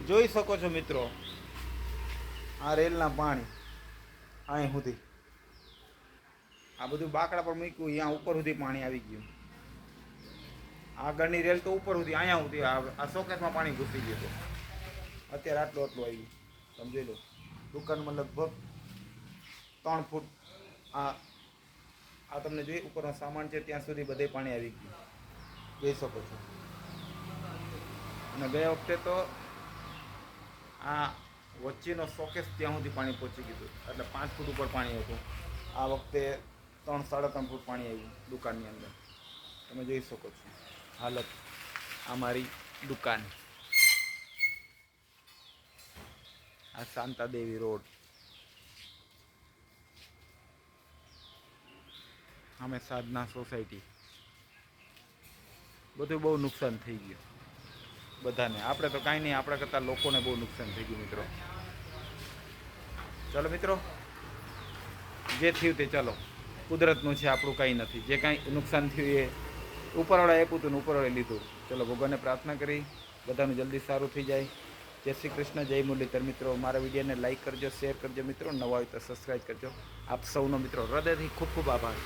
જોઈ શકો છો મિત્રો, આ રેલના પાણી અહીં સુધી, આ બધું બાકડા પર મૂક્યું, અહીંયા ઉપર સુધી પાણી આવી ગયું. આગળની રેલ તો ઉપર સુધી, અહીંયા સુધી આ શોકેસમાં પાણી ઘૂસી ગયું હતું. અત્યારે આટલું આવી ગયું, સમજી લો. દુકાનમાં લગભગ 3 ફૂટ આ તમને જોઈએ ઉપરનો સામાન છે ત્યાં સુધી બધે પાણી આવી ગયું, જોઈ શકો છો. અને ગયા વખતે તો આ વચ્ચેનો શોકેસ ત્યાં સુધી પાણી પહોંચી ગયું એટલે 5 ફૂટ ઉપર પાણી હતું. આ વખતે 3-3.5 ફૂટ પાણી આવ્યું દુકાનની અંદર. તમે જોઈ શકો છો હાલત. આ મારી દુકાન, આ શાંતાદેવી રોડ, અમે સાધના સોસાયટી. બધું બહુ નુકસાન થઈ ગયું બધાને. આપણે તો કાંઈ નહીં, આપણા કરતાં લોકોને બહુ નુકસાન થઈ ગયું મિત્રો. ચાલો મિત્રો, જે થયું તે ચાલો, કુદરતનું છે, આપણું કાંઈ નથી. જે કાંઈ નુકસાન થયું એ ઉપરવાળા આપ્યું હતું ને ઉપરવાળાએ લીધું. ચલો ભગવાનને પ્રાર્થના કરી બધાનું જલ્દી સારું થઈ જાય. જય શ્રી કૃષ્ણ, જય મુરલીધર. મિત્રો મારા વિડીયોને લાઇક કરજો, શેર કરજો મિત્રો. નવા હોય તો સબસ્ક્રાઈબ કરજો. આપ સૌનો મિત્રો હૃદયથી ખૂબ ખૂબ આભાર.